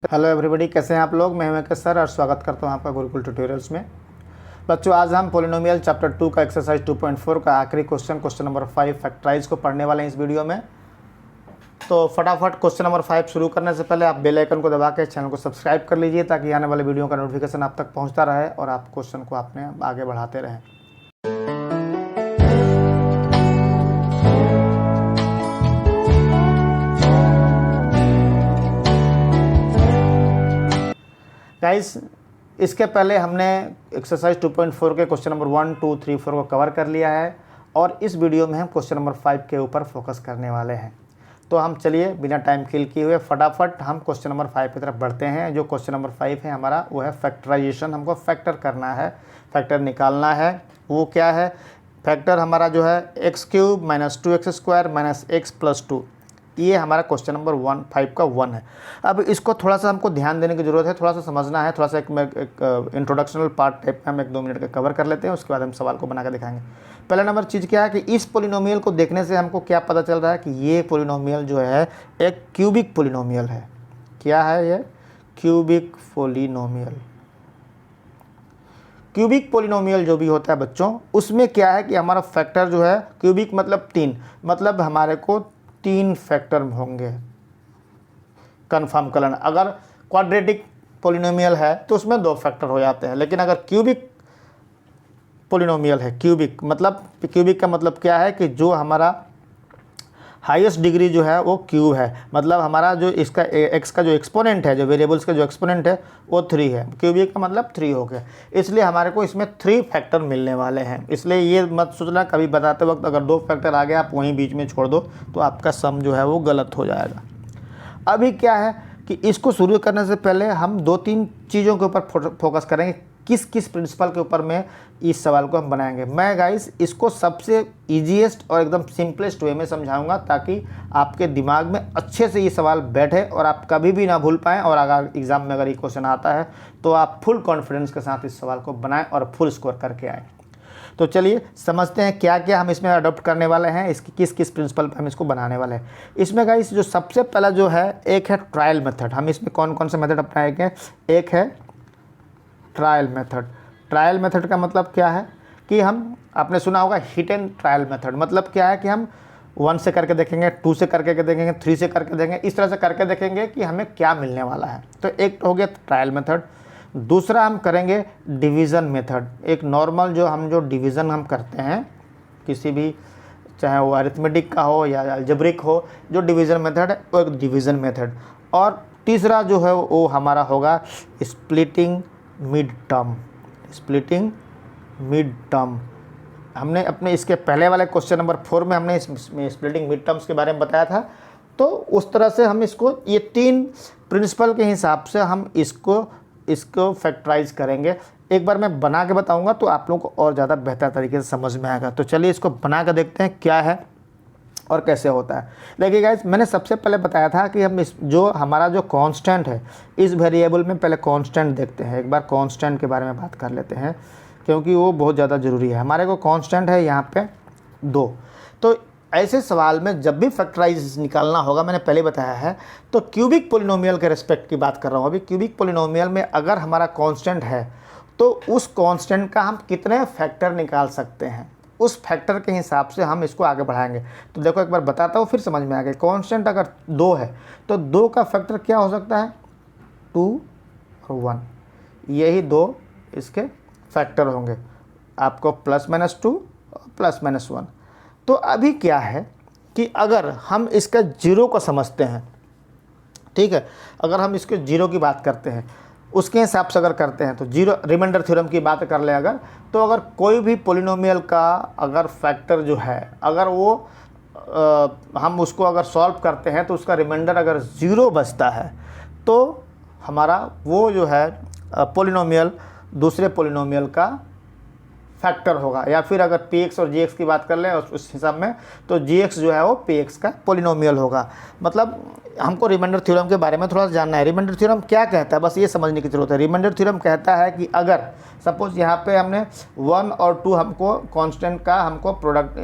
Hello everybody, कैसे हैं आप लोग। मैं हूं सर और स्वागत करता हूं आपका गुरुकुल ट्यूटोरियल्स में। बच्चों, आज हम पॉलिनोमियल चैप्टर 2 का एक्सरसाइज 2.4 का आखिरी क्वेश्चन नंबर 5 फैक्टराइज को पढ़ने वाले हैं इस वीडियो में। तो फटाफट क्वेश्चन नंबर 5 शुरू करने से पहले आप बेल आइकन को दबा के चैनल को सब्सक्राइब कर लीजिए ताकि आने वाले वीडियो का नोटिफिकेशन आप तक पहुँचता रहे और आप क्वेश्चन को अपने आगे बढ़ाते रहें। गाइस, इसके पहले हमने एक्सरसाइज 2.4 के क्वेश्चन नंबर 1, 2, 3, 4 को कवर कर लिया है और इस वीडियो में हम क्वेश्चन नंबर 5 के ऊपर फोकस करने वाले हैं। तो हम चलिए बिना टाइम किल किए हुए फटाफट हम क्वेश्चन नंबर 5 की तरफ बढ़ते हैं। जो क्वेश्चन नंबर 5 है हमारा, वो है फैक्टराइजेशन। हमको फैक्टर करना है, फैक्टर निकालना है। वो क्या है? फैक्टर हमारा जो है x³ - 2x² - x + 2। ये हमारा क्वेश्चन नंबर 5 का 1 है। अब इसको थोड़ा सा हमको ध्यान देने की ज़रूरत है, थोड़ा सा समझना है। थोड़ा सा एक इंट्रोडक्शनल पार्ट टाइप में हम 1-2 मिनट का कवर कर लेते हैं, उसके बाद हम सवाल को बना कर दिखाएंगे। पहला नंबर चीज़ क्या है कि इस पोलिनोमियल को देखने से हमको क्या पता चल रहा है कि ये पोलिनोमियल जो है एक क्यूबिक पोलिनोमियल है। क्या है ये? Cubic polynomial. क्यूबिक पोलिनोमियल जो भी होता है बच्चों, उसमें क्या है कि हमारा फैक्टर जो है क्यूबिक मतलब 3, मतलब हमारे को 3 फैक्टर होंगे। कन्फर्म कर लेना। अगर क्वाड्रेटिक पोलिनोमियल है तो उसमें 2 फैक्टर हो जाते हैं, लेकिन अगर क्यूबिक पोलिनोमियल है, क्यूबिक का मतलब क्या है कि जो हमारा हाईएस्ट डिग्री जो है वो क्यूब है, मतलब हमारा जो इसका एक्स का जो एक्सपोनेंट है, जो वेरिएबल्स का जो एक्सपोनेंट है वो 3 है। क्यूबिक का मतलब 3 हो गया, इसलिए हमारे को इसमें 3 फैक्टर मिलने वाले हैं। इसलिए ये मत सोचना कभी बताते वक्त अगर 2 फैक्टर आ गया आप वहीं बीच में छोड़ दो तो आपका सम जो है वो गलत हो जाएगा। अभी क्या है कि इसको शुरू करने से पहले हम 2-3 चीज़ों के ऊपर फोकस करेंगे, किस किस प्रिंसिपल के ऊपर में इस सवाल को हम बनाएंगे। मैं गाइस इसको सबसे ईजीएस्ट और एकदम सिंपलेस्ट वे में समझाऊंगा ताकि आपके दिमाग में अच्छे से ये सवाल बैठे और आप कभी भी ना भूल पाएँ, और अगर एग्ज़ाम में अगर ये क्वेश्चन आता है तो आप फुल कॉन्फिडेंस के साथ इस सवाल को बनाएं और फुल स्कोर करके आएँ। तो चलिए समझते हैं क्या क्या हम इसमें अडॉप्ट करने वाले हैं, इसकी किस किस प्रिंसिपल पर हम इसको बनाने वाले हैं। इसमें गाइस जो सबसे पहला जो है एक है ट्रायल मेथड। हम इसमें कौन कौन से मेथड अपनाएंगे? एक है ट्रायल मेथड। ट्रायल मेथड का मतलब क्या है कि हम, आपने सुना होगा हिट एंड ट्रायल मेथड। मतलब क्या है कि हम 1 से करके देखेंगे, 2 से करके देखेंगे, 3 से करके देखेंगे, इस तरह से करके देखेंगे कि हमें क्या मिलने वाला है। तो एक हो गया ट्रायल मेथड। दूसरा हम करेंगे डिवीज़न मेथड। एक नॉर्मल जो डिवीज़न हम करते हैं किसी भी, चाहे वो अरिथमेटिक का हो या अलजेब्रिक हो, जो डिवीज़न मेथड है वो एक डिवीज़न मेथड। और तीसरा जो है वो हमारा होगा splitting mid term. Splitting mid term हमने अपने इसके पहले वाले क्वेश्चन नंबर 4 में हमने इसमें स्प्लिटिंग मिड टर्म्स के बारे में बताया था। तो उस तरह से हम इसको, ये 3 प्रिंसिपल के हिसाब से हम इसको फैक्टराइज करेंगे। एक बार मैं बना के बताऊंगा तो आप लोगों को और ज़्यादा बेहतर तरीके से समझ में आएगा। तो चलिए इसको बना कर देखते हैं क्या है और कैसे होता है। देखिए गाइस, मैंने सबसे पहले बताया था कि हम जो हमारा जो कांस्टेंट है, इस वेरिएबल में पहले कांस्टेंट देखते हैं। एक बार कांस्टेंट के बारे में बात कर लेते हैं क्योंकि वो बहुत ज़्यादा ज़रूरी है। हमारे को कांस्टेंट है यहाँ पे 2। तो ऐसे सवाल में जब भी फैक्टराइज निकालना होगा, मैंने पहले बताया है, तो क्यूबिक पोलिनोमियल के रिस्पेक्ट की बात कर रहा हूँ अभी। क्यूबिक पोलिनोमियल में अगर हमारा कांस्टेंट है तो उस कांस्टेंट का हम कितने फैक्टर निकाल सकते हैं, उस फैक्टर के हिसाब से हम इसको आगे बढ़ाएंगे। तो देखो एक बार बताता हूँ फिर समझ में आ गया। कांस्टेंट अगर 2 है तो 2 का फैक्टर क्या हो सकता है? 2 और 1, यही 2 इसके फैक्टर होंगे। आपको ±2 और ±1। तो अभी क्या है कि अगर हम इसका 0 को समझते हैं, ठीक है, अगर हम इसके 0 की बात करते हैं, उसके हिसाब से अगर करते हैं तो 0 रिमाइंडर थ्योरम की बात कर ले अगर, तो अगर कोई भी पोलिनोमियल का अगर फैक्टर जो है, अगर वो हम उसको अगर सॉल्व करते हैं तो उसका रिमाइंडर अगर 0 बचता है तो हमारा वो जो है पोलिनोमियल दूसरे पोलिनोमियल का फैक्टर होगा। या फिर अगर px और gx की बात कर लें उस हिसाब में, तो gx जो है वो px का पोलिनोमियल होगा। मतलब हमको रिमाइंडर थ्योरम के बारे में थोड़ा सा जानना है। रिमाइंडर थ्योरम क्या कहता है, बस ये समझने की जरूरत है। रिमाइंडर थ्योरम कहता है कि अगर सपोज यहाँ पे हमने 1 और 2 हमको कांस्टेंट का हमको प्रोडक्ट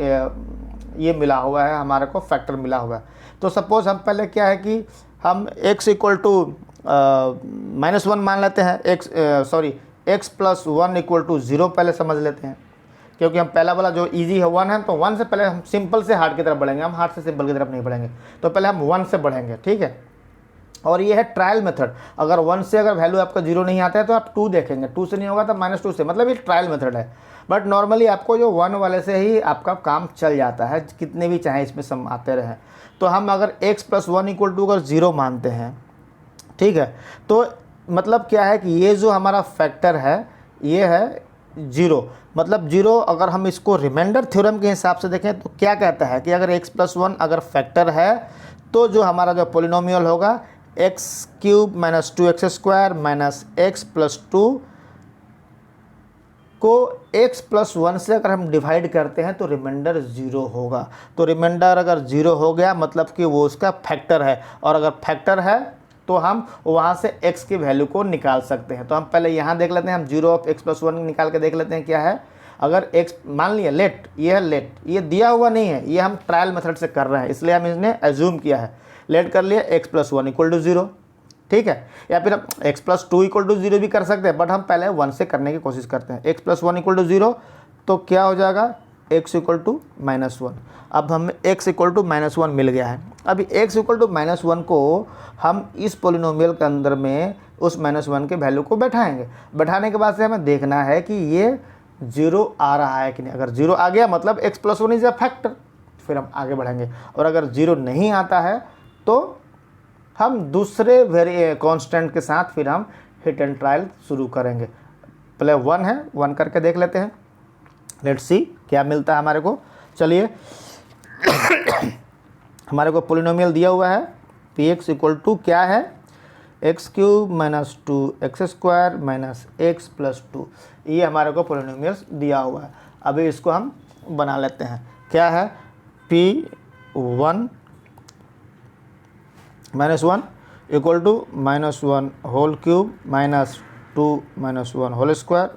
ये मिला हुआ है, हमारे को फैक्टर मिला हुआ है। तो सपोज हम पहले क्या है कि हम x = -1 मान लेते हैं, x + 1 = 0 पहले समझ लेते हैं, क्योंकि हम पहला वाला जो इजी है 1 है, तो 1 से पहले हम सिंपल से हार्ड की तरफ बढ़ेंगे, हम हार्ड से सिंपल की तरफ नहीं बढ़ेंगे। तो पहले हम 1 से बढ़ेंगे, ठीक है। और ये है ट्रायल मेथड, अगर 1 से अगर वैल्यू आपका 0 नहीं आता है तो आप 2 देखेंगे, 2 से नहीं होगा तो -2 से, मतलब ये ट्रायल मेथड है। बट नॉर्मली आपको जो 1 वाले से ही आपका काम चल जाता है, कितने भी चाहे इसमें सम आते रहे। तो हम अगर x + 1 = अगर 0 मानते हैं, ठीक है, तो मतलब क्या है कि ये जो हमारा फैक्टर है ये है 0, मतलब 0। अगर हम इसको रिमाइंडर थ्योरम के हिसाब से देखें तो क्या कहता है कि अगर x + 1 अगर फैक्टर है तो जो हमारा जो पोलिनोमियल होगा x³ - 2x² - x + 2 को x + 1 से अगर हम डिवाइड करते हैं तो रिमाइंडर 0 होगा। तो रिमाइंडर अगर 0 हो गया मतलब कि वो उसका फैक्टर है, और अगर फैक्टर है तो हम वहाँ से x की वैल्यू को निकाल सकते हैं। तो हम पहले यहाँ देख लेते हैं, हम 0 ऑफ x + 1 निकाल के देख लेते हैं क्या है। अगर x मान लिया लेट, ये है लेट, ये दिया हुआ नहीं है, ये हम ट्रायल मेथड से कर रहे हैं, इसलिए हम इसने एज्यूम किया है। लेट कर लिया x + 1 = 0, ठीक है, या फिर हम x + 2 = 0 भी कर सकते हैं, बट हम पहले 1 से करने की कोशिश करते हैं। x + 1 = 0, तो क्या हो जाएगा x = -1। अब हमें x = -1 मिल गया है। अभी x = -1 को हम इस पोलिनोमियल के अंदर में उस -1 के वैल्यू को बैठाएंगे। बैठाने के बाद से हमें देखना है कि ये 0 आ रहा है कि नहीं। अगर 0 आ गया मतलब x + 1 इज अ फैक्टर, फिर हम आगे बढ़ेंगे। और अगर 0 नहीं आता है तो हम दूसरे कांस्टेंट के साथ फिर हम हिट एंड ट्रायल शुरू करेंगे। पहले 1 है, 1 करके देख लेते हैं, लेट्स सी क्या मिलता है हमारे को। चलिए हमारे को पोलिनोमियल दिया हुआ है px = क्या है, x³ - 2x² - x + 2, ये हमारे को पोलिनोमियल दिया हुआ है। अभी इसको हम बना लेते हैं। क्या है, p1 - 1 = -1 whole cube -2 - 1 whole square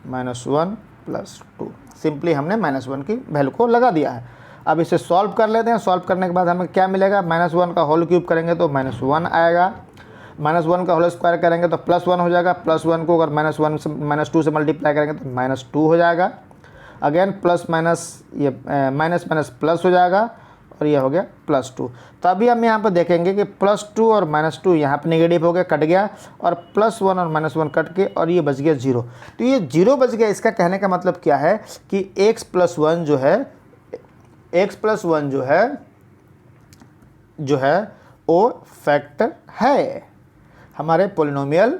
-1 + 2। Simply हमने -1 की वैल्यू को लगा दिया है। अब इसे सॉल्व कर लेते हैं। सॉल्व करने के बाद हमें क्या मिलेगा, -1 का होल क्यूब करेंगे तो -1 आएगा, -1 का होल स्क्वायर करेंगे तो +1 हो जाएगा, +1 को अगर -1 से -2 से मल्टीप्लाई करेंगे तो -2 हो जाएगा। अगेन प्लस माइनस, ये माइनस माइनस प्लस हो जाएगा और ये हो गया +2। तो अभी हम यहाँ पर देखेंगे कि +2 और -2 यहाँ पर नेगेटिव हो गया, कट गया, और +1 और -1 कट के और ये बच गया 0। तो ये 0 बच गया। इसका कहने का मतलब क्या है कि x + 1 जो है वो फैक्टर है हमारे पोलिनोमियल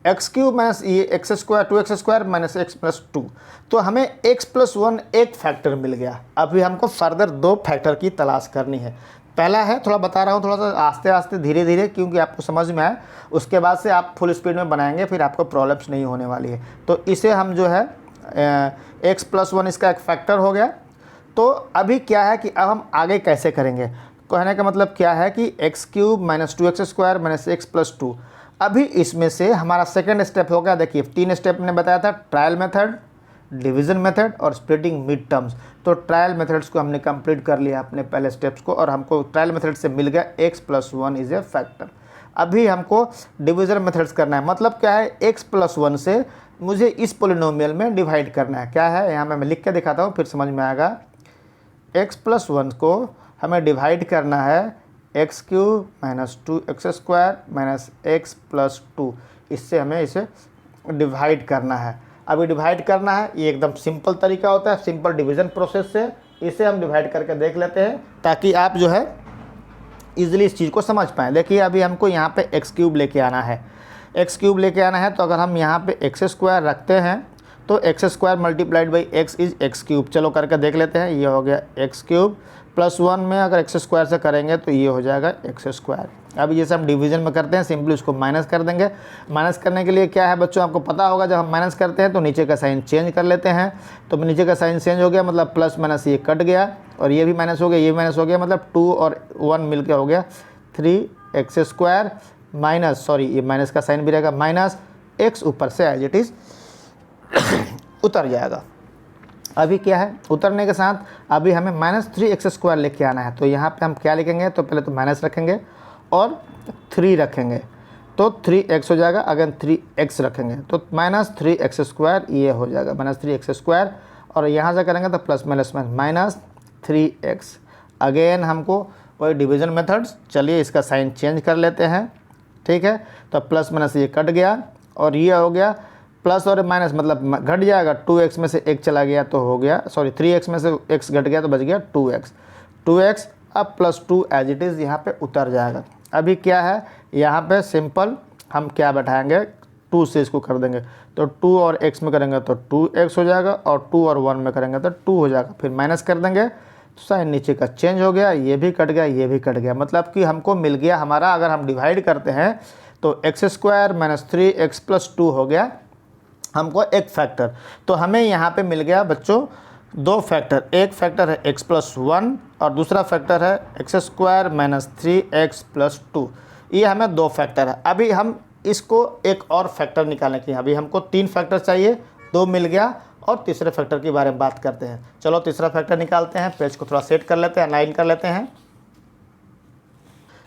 x³ - ये x² 2x² - x + 2। तो हमें x + 1 एक फैक्टर मिल गया। अभी हमको फर्दर 2 फैक्टर की तलाश करनी है। पहला है, थोड़ा बता रहा हूँ, थोड़ा सा आस्ते आस्ते धीरे धीरे, क्योंकि आपको समझ में आए, उसके बाद से आप फुल स्पीड में बनाएंगे, फिर आपको प्रॉब्लम्स नहीं होने वाली है। तो इसे हम जो है x + 1 इसका एक फैक्टर हो गया। तो अभी क्या है कि अब हम आगे कैसे करेंगे, कहने का मतलब क्या है कि x³ - 2x² - x + 2। अभी इसमें से हमारा सेकंड स्टेप हो गया। देखिए 3 स्टेप मैंने बताया था, ट्रायल मेथड, डिवीज़न मेथड और स्प्लिटिंग मिड टर्म्स। तो ट्रायल मेथड्स को हमने कंप्लीट कर लिया अपने पहले स्टेप्स को, और हमको ट्रायल मेथड से मिल गया x + 1 इज़ ए फैक्टर। अभी हमको डिवीज़न मेथड्स करना है। मतलब क्या है, x + 1 से मुझे इस पोलिनोमियल में डिवाइड करना है। क्या है, यहाँ मैं लिख के दिखाता हूँ, फिर समझ में आएगा। x + 1 को हमें डिवाइड करना है x³ - 2x² - x + 2। इससे हमें इसे डिवाइड करना है। अभी डिवाइड करना है, ये एकदम सिंपल तरीका होता है, सिंपल डिवीज़न प्रोसेस से इसे हम डिवाइड करके देख लेते हैं, ताकि आप जो है इजीली इस चीज़ को समझ पाएँ। देखिए अभी हमको यहाँ पे x³ लेके आना है। x³ लेके आना है, तो अगर हम यहाँ पे x² रखते हैं तो x² × x इज़ x³। चलो करके देख लेते हैं। ये हो गया x³ +1 में अगर x² से करेंगे तो ये हो जाएगा x²। अब जैसे हम डिवीज़न में करते हैं, सिंपली उसको माइनस कर देंगे। माइनस करने के लिए क्या है बच्चों, आपको पता होगा, जब हम माइनस करते हैं तो नीचे का साइन चेंज कर लेते हैं। तो नीचे का साइन चेंज हो गया, मतलब +- ये कट गया, और ये भी माइनस हो गया, ये भी माइनस हो गया, मतलब 2 और 1 मिलकर हो गया 3x² माइनस, सॉरी ये माइनस का साइन भी रहेगा, माइनस x ऊपर से एज इट इज़ उतर जाएगा। अभी क्या है, उतरने के साथ अभी हमें -3x² लेके आना है। तो यहाँ पे हम क्या लिखेंगे, तो पहले तो माइनस रखेंगे और 3 रखेंगे। तो 3x हो जाएगा, अगेन 3x रखेंगे तो -3x² ये हो जाएगा -3x², और यहाँ से करेंगे तो प्लस माइनस -3x। अगेन हमको वही डिवीज़न मेथड्स, चलिए इसका साइन चेंज कर लेते हैं, ठीक है। तो प्लस माइनस ये कट गया और ये हो गया प्लस और माइनस मतलब घट जाएगा, 2x में से 1 चला गया तो हो गया, सॉरी 3x में से x घट गया तो बच गया 2x। अब +2 एज इट इज़ यहाँ पे उतर जाएगा। अभी क्या है यहाँ पे सिंपल हम क्या बैठाएंगे, 2 से इसको कर देंगे, तो 2 और x में करेंगे तो 2x हो जाएगा, और 2 और 1 में करेंगे तो 2 हो जाएगा। फिर माइनस कर देंगे तो साइन नीचे का चेंज हो गया, ये भी कट गया, ये भी कट गया, मतलब कि हमको मिल गया हमारा, अगर हम डिवाइड करते हैं तो x² - 3x + 2 हो गया हमको एक फैक्टर। तो हमें यहाँ पे मिल गया बच्चों 2 फैक्टर, एक फैक्टर है x + 1 और दूसरा फैक्टर है x² - 3x + 2। ये हमें 2 फैक्टर है। अभी हम इसको एक और फैक्टर निकालने की, अभी हमको 3 फैक्टर चाहिए, 2 मिल गया, और तीसरे फैक्टर के बारे में बात करते हैं। चलो तीसरा फैक्टर निकालते हैं, पेज को थोड़ा सेट कर लेते हैं, अलाइन कर लेते हैं,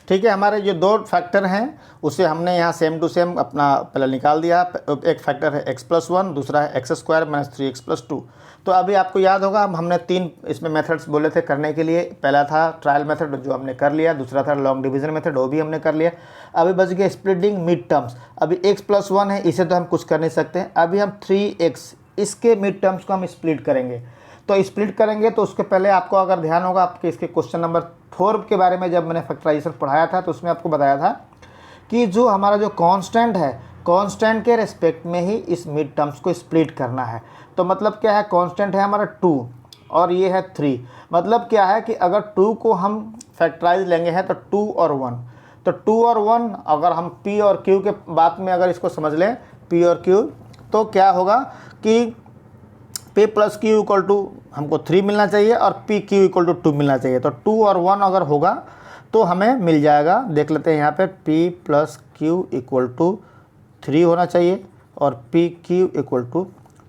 ठीक है। हमारे जो 2 फैक्टर हैं उसे हमने यहाँ सेम टू सेम अपना पहले निकाल दिया। एक फैक्टर है x + 1, दूसरा है x² - 3x + 2। तो अभी आपको याद होगा हमने 3 इसमें मेथड्स बोले थे करने के लिए। पहला था ट्रायल मेथड जो हमने कर लिया, दूसरा था लॉन्ग डिवीज़न मेथड वो भी हमने कर लिया। अभी बच गया स्प्लिटिंग मिड टर्म्स। अभी x + 1 है, इसे तो हम कुछ कर नहीं सकते हैं। अभी हम 3x इसके मिड टर्म्स को हम स्प्लिट करेंगे। तो स्प्लिट करेंगे तो उसके पहले आपको अगर ध्यान होगा आपके इसके क्वेश्चन नंबर 4 के बारे में जब मैंने फैक्टराइजेशन पढ़ाया था तो उसमें आपको बताया था कि जो हमारा जो कांस्टेंट है, कांस्टेंट के रिस्पेक्ट में ही इस मिड टर्म्स को स्प्लिट करना है। तो मतलब क्या है, कांस्टेंट है हमारा 2 और ये है 3। मतलब क्या है कि अगर 2 को हम फैक्टराइज लेंगे हैं तो 2 और 1, तो 2 और 1 अगर हम p और q के बात में अगर इसको समझ लें, p और q, तो क्या होगा कि p + q = हमको 3 मिलना चाहिए और p q = 2 मिलना चाहिए। तो 2 और 1 अगर होगा तो हमें मिल जाएगा, देख लेते हैं यहाँ पे p + q = 3 होना चाहिए और p q =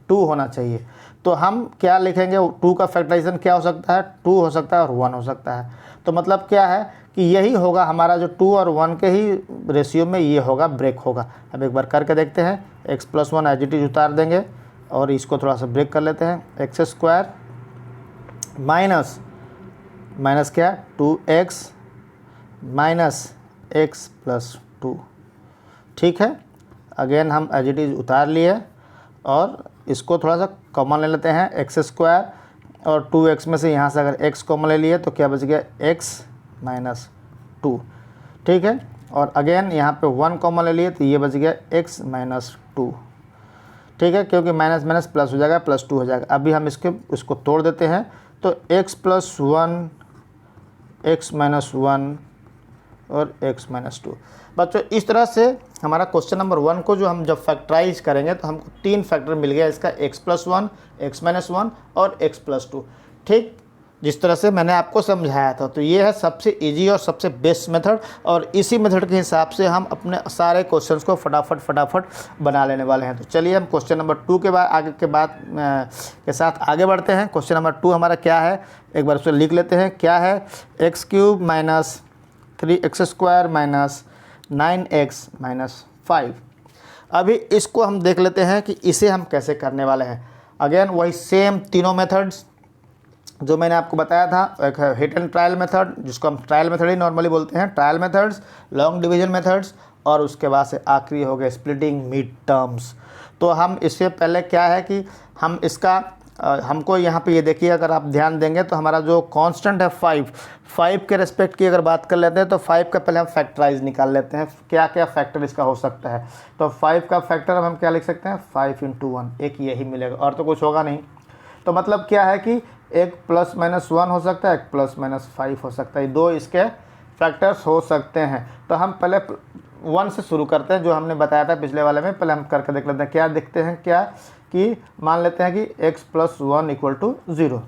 2 होना चाहिए। तो हम क्या लिखेंगे, 2 का फैक्टराइजेशन क्या हो सकता है, 2 हो सकता है और 1 हो सकता है। तो मतलब क्या है कि यही होगा हमारा जो 2 और 1 के ही रेशियो में ये होगा, ब्रेक होगा। अब एक बार करके देखते हैं, x + 1 एज इट इज उतार देंगे और इसको थोड़ा सा ब्रेक कर लेते हैं। x² माइनस क्या 2x - x + 2, ठीक है। अगेन हम एज इट इज उतार लिए और इसको थोड़ा सा कॉमन ले लेते हैं, x² और 2x में से यहाँ से अगर x कॉमन ले लिए तो क्या बच गया x - 2, ठीक है। और अगेन यहाँ पे 1 कॉमन ले लिए तो ये बच गया x - 2, ठीक है, क्योंकि माइनस माइनस प्लस हो जाएगा, +2 हो जाएगा। अभी हम इसको तोड़ देते हैं तो x + 1 x - 1 और x - 2। बच्चों इस तरह से हमारा क्वेश्चन नंबर 1 को जो हम जब फैक्टराइज करेंगे तो हमको 3 फैक्टर मिल गया इसका, x + 1 x - 1 और x + 2, ठीक, जिस तरह से मैंने आपको समझाया था। तो ये है सबसे इजी और सबसे बेस्ट मेथड, और इसी मेथड के हिसाब से हम अपने सारे क्वेश्चंस को फटाफट बना लेने वाले हैं। तो चलिए हम क्वेश्चन नंबर 2 के साथ आगे बढ़ते हैं। क्वेश्चन नंबर 2 हमारा क्या है, एक बार उसे लिख लेते हैं। क्या है, x³ - 3x² - 9x - 5। अभी इसको हम देख लेते हैं कि इसे हम कैसे करने वाले हैं। अगेन वही सेम तीनों मेथड्स जो मैंने आपको बताया था, एक है हिट एंड ट्रायल मेथड जिसको हम ट्रायल मेथड ही नॉर्मली बोलते हैं, trial methods, long division methods, और उसके बाद से आखिरी हो गए स्प्लिटिंग मिड टर्म्स। तो हम इससे पहले क्या है कि हम इसका हमको यहाँ पे ये देखिए, अगर आप ध्यान देंगे तो हमारा जो कांस्टेंट है 5 के रेस्पेक्ट की अगर बात कर लेते हैं तो 5 का पहले हम फैक्टराइज निकाल लेते हैं, क्या क्या फैक्टर इसका हो सकता है। तो 5 का फैक्टर हम क्या लिख सकते हैं, 5 × 1, एक यही मिलेगा और तो कुछ होगा नहीं। तो मतलब क्या है कि एक +-1 हो सकता है, एक +-5 हो सकता है, 2 इसके फैक्टर्स हो सकते हैं। तो हम पहले 1 से शुरू करते हैं, जो हमने बताया था पिछले वाले में, पहले हम करके देख लेते हैं। क्या देखते हैं, क्या कि मान लेते हैं कि x + 1 = 0,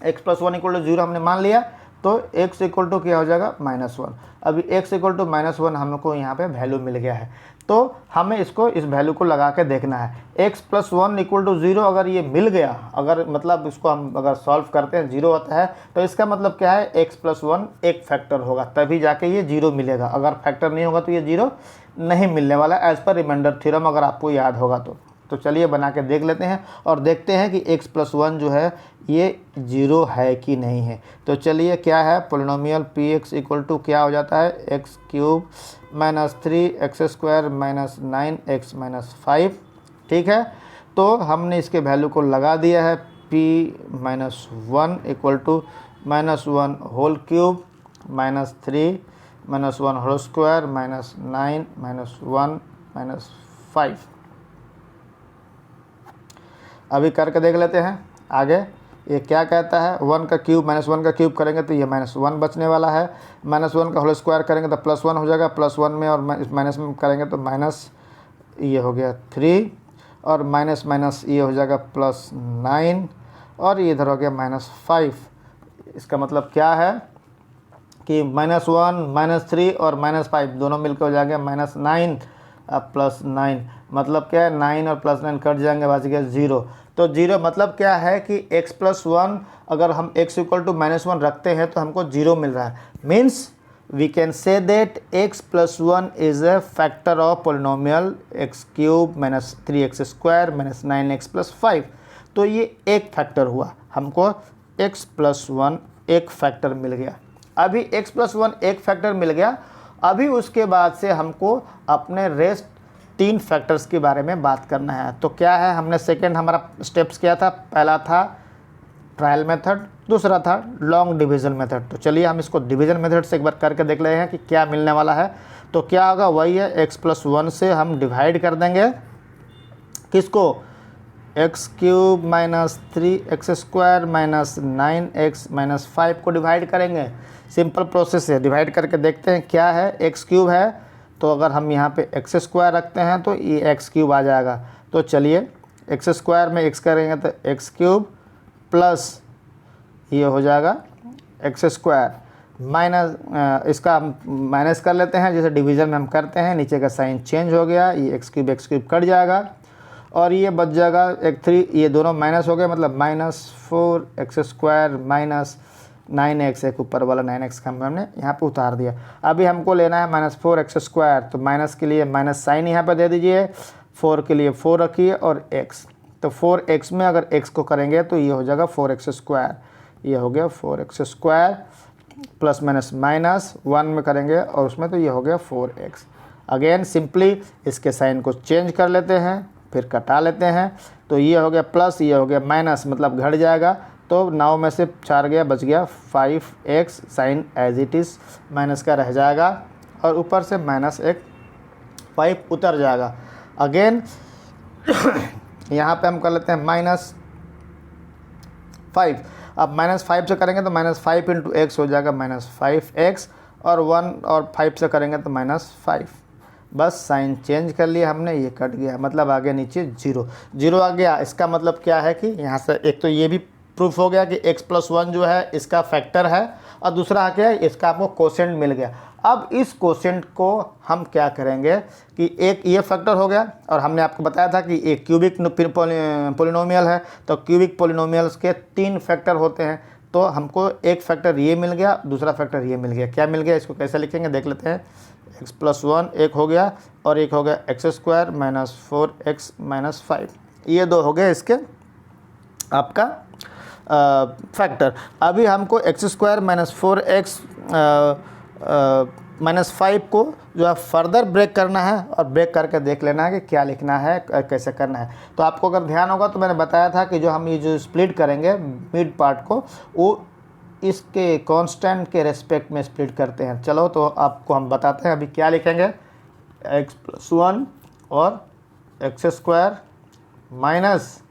x + 1 = 0 हमने मान लिया, तो x = क्या हो जाएगा, -1। अभी x = -1 हमको यहाँ पे वैल्यू मिल गया है, तो हमें इसको इस वैल्यू को लगा के देखना है। x + 1 = 0 अगर ये मिल गया, अगर मतलब इसको हम अगर सॉल्व करते हैं 0 होता है, तो इसका मतलब क्या है, x + 1 एक फैक्टर होगा तभी जाके ये 0 मिलेगा, अगर फैक्टर नहीं होगा तो ये 0 नहीं मिलने वाला एज पर रिमाइंडर थ्योरम, अगर आपको याद होगा तो चलिए बना के देख लेते हैं और देखते हैं कि x+1 जो है ये 0 है कि नहीं है। तो चलिए क्या है, पोलिनोमियल px इक्वल टू क्या हो जाता है, x³ - 3x² - 9x - 5। ठीक है, तो हमने इसके वैल्यू को लगा दिया है, p-1 equal to -1 whole cube -3 -1 whole square -9 -1 -5। अभी करके देख लेते हैं आगे ये क्या कहता है। 1 का क्यूब -1 का क्यूब करेंगे तो ये -1 बचने वाला है, -1 का होल स्क्वायर करेंगे तो +1 हो जाएगा, +1 में और माइनस में करेंगे तो माइनस ये हो गया 3 और माइनस माइनस ये हो जाएगा +9 और ये इधर हो गया -5। इसका मतलब क्या है कि -1 -3 और -5 दोनों मिलकर हो जाएगा -9 +9। मतलब क्या है, 9 और +9 कट जाएंगे, बच गया 0। तो 0 मतलब क्या है कि x+1 अगर हम x इक्वल टू -1 रखते हैं तो हमको 0 मिल रहा है। Means we can say that x+1 is a factor of polynomial x³ - 3x² - 9x + 5। तो ये एक फैक्टर हुआ, हमको x+1 एक फैक्टर मिल गया। अभी x+1 एक फैक्टर मिल गया, अभी उसके बाद से हमको अपने रेस्ट 3 फैक्टर्स के बारे में बात करना है। तो क्या है, हमने सेकंड हमारा स्टेप्स क्या था, पहला था ट्रायल मेथड, दूसरा था लॉन्ग डिवीजन मेथड। तो चलिए हम इसको डिवीजन मेथड से एक बार करके देख रहे हैं कि क्या मिलने वाला है। तो क्या होगा, वही है x+1 से हम डिवाइड कर देंगे किसको, x³ - 3x² - 9x - 5 को डिवाइड करेंगे। सिंपल प्रोसेस है, डिवाइड करके देखते हैं क्या है। x³ है तो अगर हम यहाँ पे x² रखते हैं तो ये x³ आ जाएगा। तो चलिए x² में x करेंगे तो x³ प्लस ये हो जाएगा x² माइनस, इसका हम माइनस कर लेते हैं जैसे डिवीज़न में हम करते हैं, नीचे का साइन चेंज हो गया, ये x³ कट जाएगा और ये बच जाएगा 3, ये दोनों माइनस हो गए, मतलब -4x² - 9x, एक ऊपर वाला 9x का हमने यहाँ पे उतार दिया। अभी हमको लेना है -4x², तो माइनस के लिए माइनस साइन यहाँ पे दे दीजिए, 4 के लिए 4 रखिए और x, तो 4x में अगर x को करेंगे तो ये हो जाएगा 4x², ये हो गया 4x² प्लस माइनस माइनस 1 में करेंगे और उसमें तो ये हो गया 4x। अगेन सिंपली इसके साइन को चेंज कर लेते हैं, फिर कटा लेते हैं, तो ये हो गया प्लस, ये हो गया माइनस, मतलब घट जाएगा। तो 9 में से 4 गया, बच गया 5x, sign as it is minus का रह जाएगा और ऊपर से -5 उतर जाएगा। अगेन यहाँ पे हम कर लेते हैं -5। अब -5 से करेंगे तो -5 × x हो जाएगा -5x और 1 और 5 से करेंगे तो -5। बस साइन चेंज कर लिया हमने, ये कट गया, मतलब आगे नीचे 0 आ गया। इसका मतलब क्या है कि यहाँ से एक तो ये भी प्रूफ हो गया कि x+1 जो है इसका फैक्टर है और दूसरा क्या है, इसका आपको कोसेंट मिल गया। अब इस कोसेंट को हम क्या करेंगे कि एक ये फैक्टर हो गया और हमने आपको बताया था कि एक क्यूबिक पोलिनोमियल है, तो क्यूबिक पोलिनोमियल्स के 3 फैक्टर होते हैं। तो हमको एक फैक्टर ये मिल गया, दूसरा फैक्टर ये मिल गया। क्या मिल गया, इसको कैसे लिखेंगे देख लेते हैं। x+1 एक हो गया और एक हो गया x² - 4x - 5, ये 2 हो गए इसके आपका फैक्टर। अभी हमको x² - 4x -5 को जो है फर्दर ब्रेक करना है और ब्रेक करके देख लेना है कि क्या लिखना है, कैसे करना है। तो आपको अगर ध्यान होगा तो मैंने बताया था कि जो हम ये जो स्प्लिट करेंगे मिड पार्ट को, वो इसके कांस्टेंट के रेस्पेक्ट में स्प्लिट करते हैं। चलो तो आपको हम बताते हैं अभी क्या लिखेंगे। x+1 और x² minus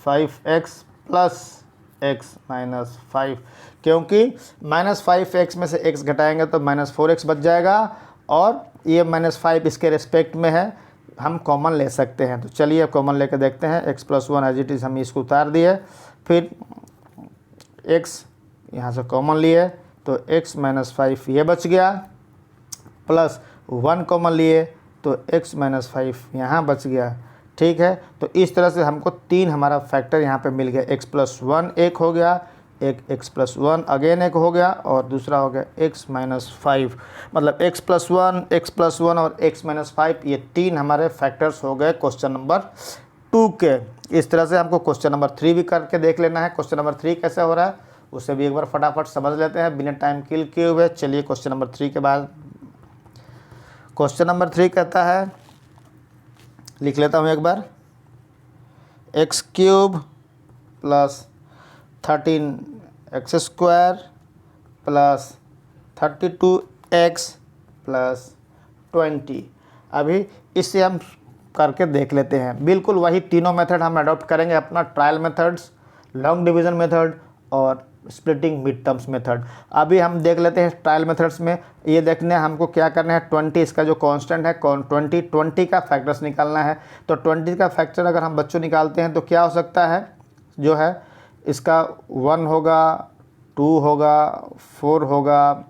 5x plus x minus 5, क्योंकि -5x में से x घटाएंगे तो -4x बच जाएगा और ये -5 इसके रेस्पेक्ट में है, हम कॉमन ले सकते हैं। तो चलिए कॉमन लेके देखते हैं। x+1 एज इट इज़ हम इसको उतार दिए, फिर x यहाँ से कॉमन लिए तो x - 5 ये बच गया, प्लस 1 कॉमन लिए तो x - 5 यहाँ बच गया। ठीक है, तो इस तरह से हमको 3 हमारा फैक्टर यहाँ पे मिल गया। x+1 एक हो गया, एक x+1 अगेन एक हो गया और दूसरा हो गया x-5। मतलब x+1 और x-5 ये 3 हमारे फैक्टर्स हो गए क्वेश्चन नंबर 2 के। इस तरह से हमको क्वेश्चन नंबर 3 भी करके देख लेना है। क्वेश्चन नंबर 3 कैसे हो रहा है उसे भी एक बार फटाफट समझ लेते हैं बिना टाइम किल किए हुए। चलिए क्वेश्चन नंबर 3 के बाद क्वेश्चन नंबर 3 कहता है, लिख लेता हूँ एक बार, x³ + 13x² + 32x + 20। अभी इससे हम करके देख लेते हैं। बिल्कुल वही तीनों मेथड हम अडॉप्ट करेंगे अपना, trial methods, long division method और स्प्लिटिंग मिड टर्म्स मेथड। अभी हम देख लेते हैं ट्रायल मेथड्स में। ये देखने हमको क्या करना है, 20 इसका जो कांस्टेंट है 20 का फैक्टर्स निकालना है। तो 20 का फैक्टर अगर हम बच्चों निकालते हैं तो क्या हो सकता है, जो है इसका 1 होगा, 2 होगा, 4 होगा,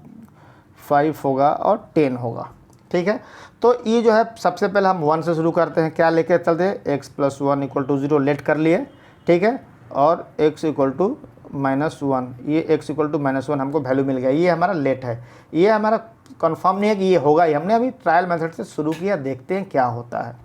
5 होगा और 10 होगा। ठीक है, तो ये जो है सबसे पहले हम 1 से शुरू करते हैं। क्या लेके चलते हैं, x+1 = 0 लेट कर लिए। ठीक है, और x = -1, ये x = -1 हमको वैल्यू मिल गया। ये हमारा लेट है, ये हमारा कंफर्म नहीं है कि ये होगा ही। हमने अभी ट्रायल मेथड से शुरू किया, देखते हैं क्या होता है।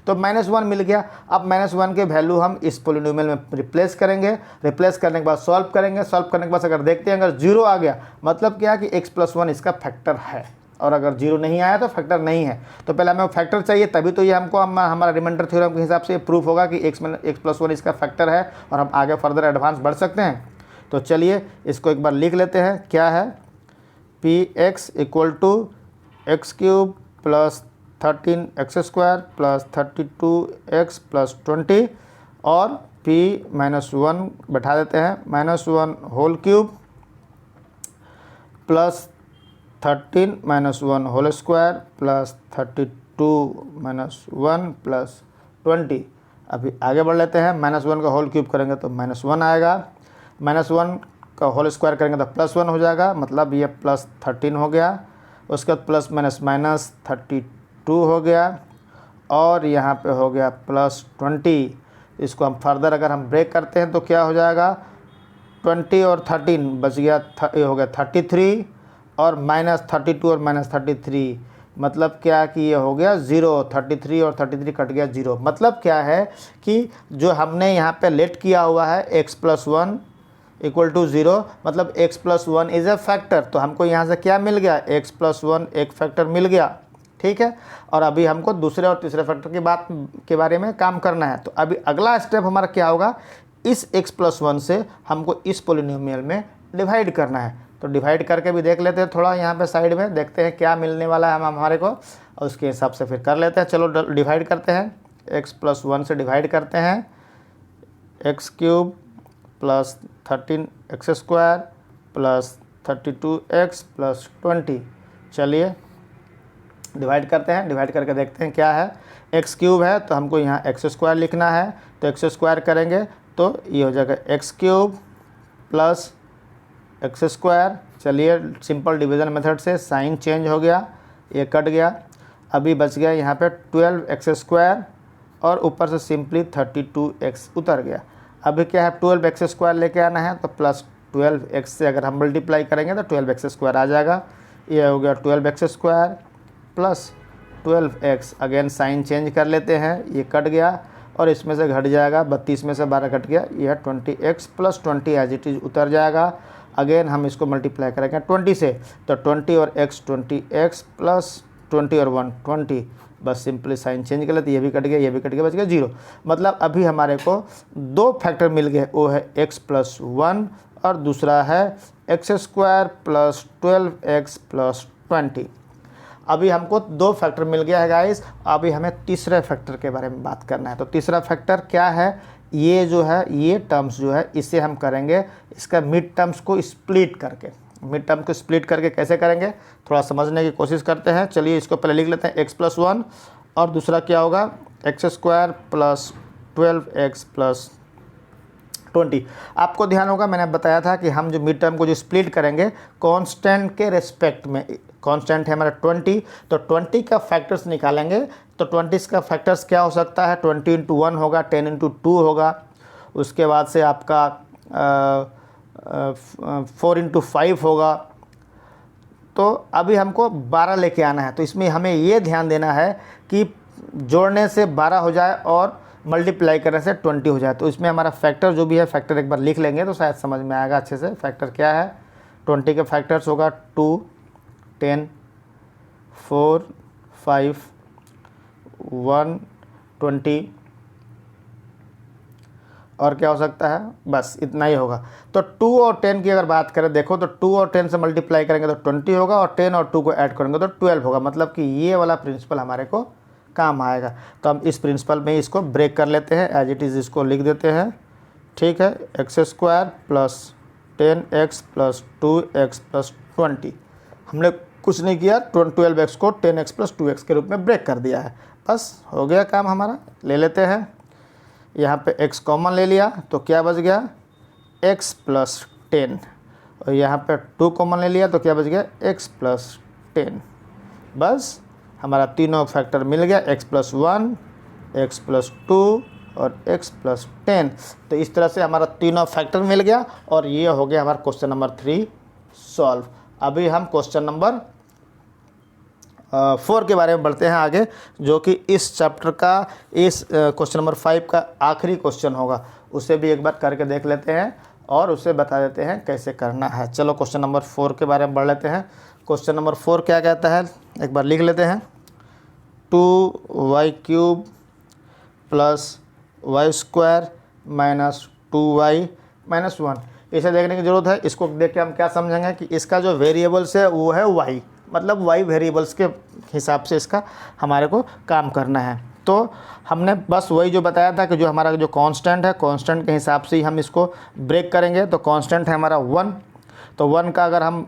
तो -1 मिल गया। अब -1 के वैल्यू हम इस पोलिनोमियल में रिप्लेस करेंगे। रिप्लेस करने के बाद सॉल्व करेंगे। सॉल्व करने के बाद अगर देखते हैं अगर 0 आ गया मतलब क्या कि x+1 इसका फैक्टर है, और अगर 0 नहीं आया तो फैक्टर नहीं है। तो पहले हमें फैक्टर चाहिए, तभी तो ये हमको हमारा रिमाइंडर थ्योरम के हिसाब से ये प्रूफ होगा कि x+1 इसका फैक्टर है और हम आगे फर्दर एडवांस बढ़ सकते हैं। तो चलिए इसको एक बार लिख लेते हैं। क्या है, px = x³ + 13x² + 32x + 20 और p-1 बैठा देते हैं, -1 होल क्यूब + 13 - 1 होल स्क्वायर + 32 - 1 + 20। अभी आगे बढ़ लेते हैं। -1 का होल क्यूब करेंगे तो -1 आएगा, -1 का होल स्क्वायर करेंगे तो +1 हो जाएगा, मतलब ये +13 हो गया। उसके बाद प्लस माइनस 32 हो गया और यहाँ पे हो गया +20। इसको हम फर्दर अगर हम ब्रेक करते हैं तो क्या हो जाएगा, 20 और 13 बच गया, ये हो गया 33 और -32 और -33, मतलब क्या कि ये हो गया 0। 33 और 33 कट गया 0। मतलब क्या है कि जो हमने यहाँ पे लेट किया हुआ है x+1 = 0, मतलब x+1 इज़ ए फैक्टर। तो हमको यहाँ से क्या मिल गया, x+1 एक फैक्टर मिल गया। ठीक है, और अभी हमको दूसरे और तीसरे फैक्टर की बात के बारे में काम करना है। तो अभी अगला स्टेप हमारा क्या होगा, इस x+1 से हमको इस पोलिनोमियल में डिवाइड करना है। तो डिवाइड करके भी देख लेते हैं, थोड़ा यहाँ पे साइड में देखते हैं क्या मिलने वाला है हमारे को, और उसके हिसाब से फिर कर लेते हैं। चलो डिवाइड करते हैं, x+1 से डिवाइड करते हैं, x³ + 13x² + 32x + 20। चलिए डिवाइड करते हैं, डिवाइड करके देखते हैं क्या है। x³ है तो हमको यहाँ x² लिखना है, तो x² करेंगे तो ये हो जाएगा x³ + x²। चलिए सिंपल डिवीज़न मेथड से साइन चेंज हो गया, ये कट गया। अभी बच गया यहाँ पे 12x² और ऊपर से सिंपली 32x उतर गया। अभी क्या है, 12x² लेके आना है, तो +12x से अगर हम मल्टीप्लाई करेंगे तो 12x² आ जाएगा। ये हो गया 12x² + 12x। Again sine change कर लेते हैं, ये कट गया और इसमें से घट जाएगा, 32 में से 12 कट गया, यह 20x + 20 एज इट इज़ उतर जाएगा। अगेन हम इसको मल्टीप्लाई करेंगे 20 से, तो 20 और x 20x + 20 और 1 20, बस सिंपली साइन चेंज कर लेते, ये भी कट गया, ये भी कट गया, बच गया 0। मतलब अभी हमारे को दो फैक्टर मिल गए, वो है x+1 और दूसरा है x² + 12x + 20। अभी हमको दो फैक्टर मिल गया है गाइस। अभी हमें तीसरे फैक्टर के बारे में बात करना है। तो तीसरा फैक्टर क्या है, ये जो है ये टर्म्स जो है इसे हम करेंगे इसका मिड टर्म्स को स्प्लिट करके। मिड टर्म को स्प्लिट करके कैसे करेंगे थोड़ा समझने की कोशिश करते हैं। चलिए इसको पहले लिख लेते हैं, x+1 और दूसरा क्या होगा x² + 12x + 20। आपको ध्यान होगा मैंने बताया था कि हम जो मिड टर्म को जो स्प्लिट करेंगे कांस्टेंट के रेस्पेक्ट में, कांस्टेंट है हमारा 20, तो 20 का फैक्टर्स निकालेंगे। तो 20 का फैक्टर्स क्या हो सकता है, 20 × 1 होगा, 10 × 2 होगा, उसके बाद से आपका 4 इंटू 5 होगा। तो अभी हमको 12 लेके आना है। तो इसमें हमें ये ध्यान देना है कि जोड़ने से 12 हो जाए और मल्टीप्लाई करने से 20 हो जाए। तो इसमें हमारा फैक्टर जो भी है, फैक्टर एक बार लिख लेंगे तो शायद समझ में आएगा अच्छे से। फैक्टर क्या है, 20 के फैक्टर्स होगा 2, 10, 4, 5, 1, 20 और क्या हो सकता है, बस इतना ही होगा। तो 2 और 10 की अगर बात करें, देखो तो 2 और 10 से मल्टीप्लाई करेंगे तो 20 होगा और 10 और 2 को ऐड करेंगे तो 12 होगा। मतलब कि ये वाला प्रिंसिपल हमारे को काम आएगा। तो हम इस प्रिंसिपल में इसको ब्रेक कर लेते हैं, एज इट इज़ इसको लिख देते हैं। ठीक है, x² plus 10x plus 2x plus 20। हमने कुछ नहीं किया, 12x को 10x प्लस 2x के रूप में ब्रेक कर दिया है। बस हो गया काम हमारा। ले लेते हैं, यहाँ पे x कॉमन ले लिया तो क्या बच गया, x प्लस 10 और यहाँ पे 2 कॉमन ले लिया तो क्या बच गया, x प्लस 10। बस हमारा तीनों फैक्टर मिल गया, x प्लस 1, x प्लस 2 और x प्लस 10। तो इस तरह से हमारा तीनों फैक्टर मिल गया और ये हो गया हमारा क्वेश्चन नंबर 3 सॉल्व। अभी हम क्वेश्चन नंबर 4 के बारे में बढ़ते हैं आगे, जो कि इस चैप्टर का इस क्वेश्चन नंबर 5 का आखिरी क्वेश्चन होगा। उसे भी एक बार करके देख लेते हैं और उसे बता देते हैं कैसे करना है। चलो क्वेश्चन नंबर 4 के बारे में बढ़ लेते हैं। क्वेश्चन नंबर 4 क्या कहता है, एक बार लिख लेते हैं। 2y³ plus y² minus 2y minus 1। इसे देखने की ज़रूरत है। इसको देख के हम क्या समझेंगे कि इसका जो वेरिएबल्स है वो है y, मतलब y वेरिएबल्स के हिसाब से इसका हमारे को काम करना है। तो हमने बस वही जो बताया था कि जो हमारा जो कांस्टेंट है, कांस्टेंट के हिसाब से ही हम इसको ब्रेक करेंगे। तो कांस्टेंट है हमारा 1, तो 1 का अगर हम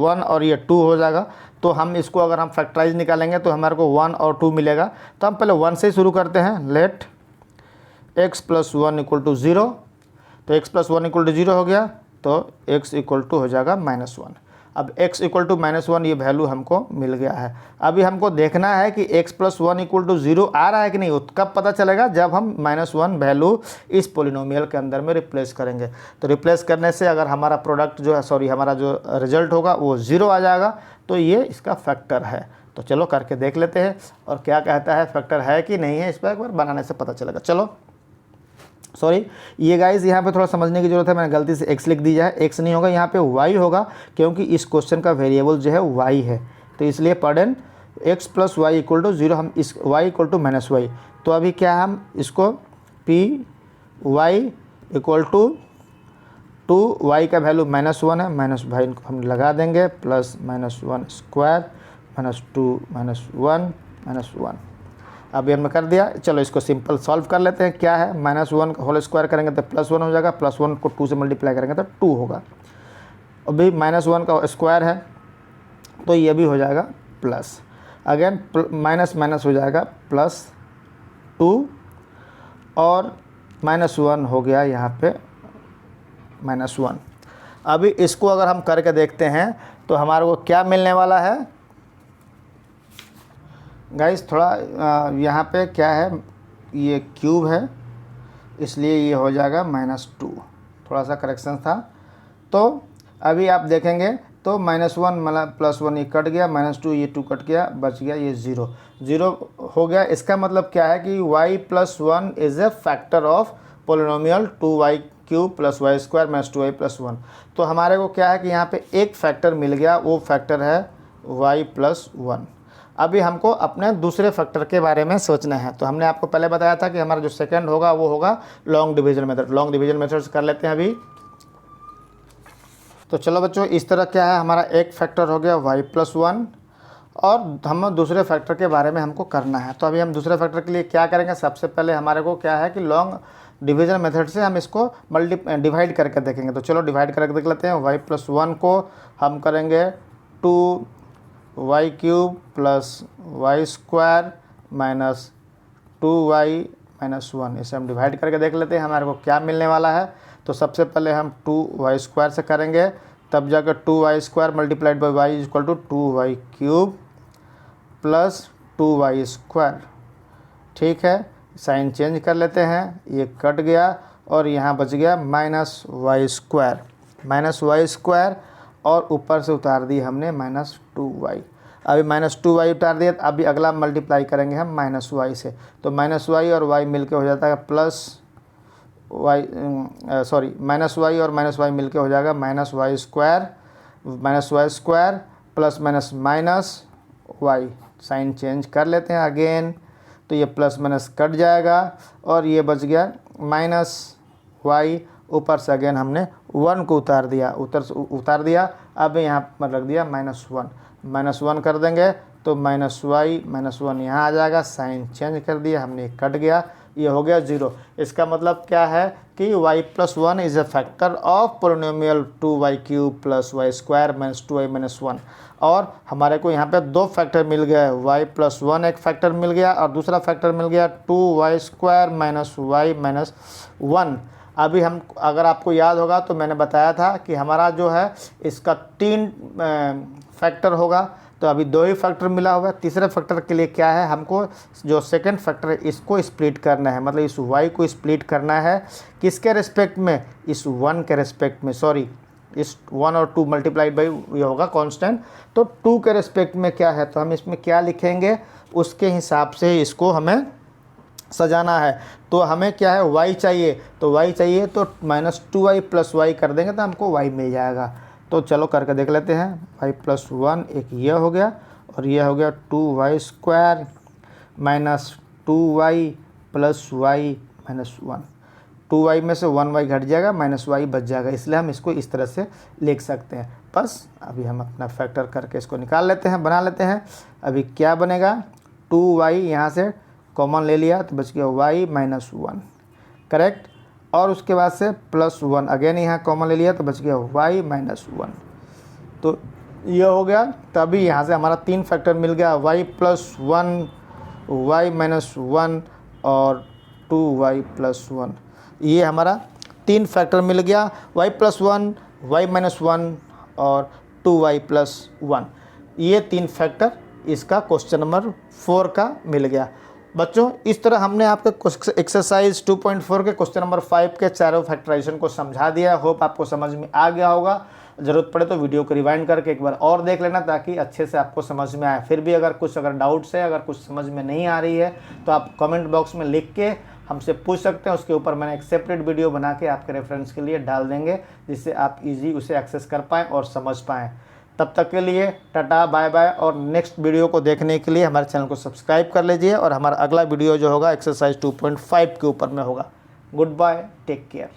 1 और ये 2 हो जाएगा तो हम इसको अगर हम फैक्टराइज निकालेंगे तो हमारे को 1 और 2 मिलेगा। तो हम पहले 1 से ही शुरू करते हैं। Let x plus 1 equal to 0। तो x प्लस 1 इक्वल टू 0 हो गया तो x इक्वल टू हो जाएगा -1। अब x इक्वल टू -1 ये वैल्यू हमको मिल गया है। अभी हमको देखना है कि x प्लस 1 इक्वल टू 0 आ रहा है कि नहीं। कब पता चलेगा, जब हम -1 वैल्यू इस पोलिनोमियल के अंदर में रिप्लेस करेंगे। तो रिप्लेस करने से अगर हमारा प्रोडक्ट जो है, सॉरी हमारा जो रिजल्ट होगा वो 0 आ जाएगा, तो ये इसका फैक्टर है। तो चलो करके देख लेते हैं और क्या कहता है, फैक्टर है कि नहीं है, इस पर एक बार बनाने से पता चलेगा। चलो सॉरी ये गाइस यहाँ पे थोड़ा समझने की जरूरत है, मैंने गलती से x लिख दिया है। x नहीं होगा, यहाँ पे y होगा, क्योंकि इस क्वेश्चन का वेरिएबल जो है y है। तो इसलिए पढ़ें x plus y equal to 0, हम इस y इक्वल टू -y। तो अभी क्या हम इसको p y equal to 2y का वैल्यू -1 है, माइनस भाई इनको हम लगा देंगे, प्लस -1 स्क्वायर -2 -1 -1। अभी हमने कर दिया। चलो इसको सिंपल सॉल्व कर लेते हैं। क्या है, -1 का होल स्क्वायर करेंगे तो +1 हो जाएगा, +1 को 2 से मल्टीप्लाई करेंगे तो 2 होगा। अभी -1 का स्क्वायर है तो ये भी हो जाएगा प्लस, अगेन माइनस माइनस हो जाएगा +2 और -1 हो गया यहाँ पे -1। अभी इसको अगर हम करके देखते हैं तो हमारे को क्या मिलने वाला है गाइस। थोड़ा यहाँ पे क्या है, ये क्यूब है इसलिए ये हो जाएगा -2, थोड़ा सा करेक्शन था। तो अभी आप देखेंगे तो -1 मतलब +1 ये कट गया, -2 ये 2 कट गया, बच गया ये 0 हो गया। इसका मतलब क्या है कि y + 1 is a factor of polynomial 2y³ + y² - 2y + 1। तो हमारे को क्या है कि यहाँ पे एक फैक्टर मिल गया, वो फैक्टर है y + 1। अभी हमको अपने दूसरे फैक्टर के बारे में सोचना है। तो हमने आपको पहले बताया था कि हमारा जो सेकंड होगा वो होगा long division method. Long division method कर लेते हैं अभी। तो चलो बच्चों, इस तरह क्या है, हमारा एक फैक्टर हो गया y + 1 और हम दूसरे फैक्टर के बारे में हमको करना है। तो अभी हम दूसरे फैक्टर के लिए क्या करेंगे, सबसे पहले हमारे को क्या है कि लॉन्ग डिवीजन मेथड से हम इसको डिवाइड करके देखेंगे। तो चलो डिवाइड करके देख लेते हैं। y + 1 को हम करेंगे 2y³ + y² माइनस 2y - 1। इसे हम डिवाइड करके देख लेते हैं हमारे को क्या मिलने वाला है। तो सबसे पहले हम 2y² से करेंगे, तब जाकर 2y² multiplied by y equal to 2y³ + 2y²। ठीक है, साइन चेंज कर लेते हैं, ये कट गया और यहाँ बच गया -y²। -y² और ऊपर से उतार दी हमने -2y। अभी -2y उतार दिया, अभी अगला मल्टीप्लाई करेंगे हम -y से, तो -y और y मिलके हो जाता है प्लस y, सॉरी -y और -y मिलके हो जाएगा -y² plus minus y। Sign change कर लेते हैं अगेन, तो ये प्लस माइनस कट जाएगा और ये बच गया -y। ऊपर से अगेन हमने 1 को उतार दिया, अब यहाँ पर रख दिया -1 कर देंगे तो -1 यहाँ आ जाएगा। साइन चेंज कर दिया हमने, कट गया, ये हो गया 0। इसका मतलब क्या है कि y+1 is a factor of polynomial 2y³ + y² - 2y - 1। और हमारे को यहाँ पे दो फैक्टर मिल गया है, y+1 एक फैक्टर मिल गया और दूसरा फैक्टर मिल गया 2y² - y - 1। अभी हम, अगर आपको याद होगा तो मैंने बताया था कि हमारा जो है इसका 3 फैक्टर होगा, तो अभी 2 ही फैक्टर मिला हुआ है। तीसरे फैक्टर के लिए क्या है, हमको जो सेकंड फैक्टर है इसको स्प्लिट करना है, मतलब इस y को स्प्लिट करना है किसके रिस्पेक्ट में, इस 1 के रिस्पेक्ट में, सॉरी इस 1 और 2 मल्टीप्लाइड बाई ये होगा कांस्टेंट, तो 2 के रिस्पेक्ट में क्या है, तो हम इसमें क्या लिखेंगे उसके हिसाब से इसको हमें सजाना है। तो हमें क्या है, y चाहिए, तो y चाहिए तो -2y + y कर देंगे तो हमको y मिल जाएगा। तो चलो करके देख लेते हैं। y+1 एक ये हो गया और ये हो गया 2y² - 2y + y - 1। 2y में से 1y घट जाएगा, -y बच जाएगा, इसलिए हम इसको इस तरह से लिख सकते हैं। बस अभी हम अपना फैक्टर करके इसको निकाल लेते हैं, बना लेते हैं। अभी क्या बनेगा, 2y यहाँ से कॉमन ले लिया तो बच गया y - 1, करेक्ट। और उसके बाद से +1 अगेन यहाँ कॉमन ले लिया तो बच गया y - 1। तो ये हो गया, तभी यहाँ से हमारा 3 फैक्टर मिल गया, y+1, y - 1 और 2y + 1। ये हमारा 3 फैक्टर मिल गया, y+1, y - 1 और 2y + 1। ये 3 फैक्टर इसका क्वेश्चन नंबर 4 का मिल गया। बच्चों इस तरह हमने आपके एक्सरसाइज 2.4 के क्वेश्चन नंबर 5 के चारों फैक्टराइजेशन को समझा दिया। होप आपको समझ में आ गया होगा। ज़रूरत पड़े तो वीडियो को रिवाइंड करके एक बार और देख लेना ताकि अच्छे से आपको समझ में आए। फिर भी अगर डाउट्स है, अगर कुछ समझ में नहीं आ रही है तो आप कमेंट बॉक्स में लिख के हमसे पूछ सकते हैं। उसके ऊपर मैंने एक सेपरेट वीडियो बना के आपके रेफरेंस के लिए डाल देंगे, जिससे आप ईजी उसे एक्सेस कर पाएँ और समझ पाएँ। तब तक के लिए टाटा बाय बाय, और नेक्स्ट वीडियो को देखने के लिए हमारे चैनल को सब्सक्राइब कर लीजिए। और हमारा अगला वीडियो जो होगा एक्सरसाइज 2.5 के ऊपर में होगा। Good bye, take care.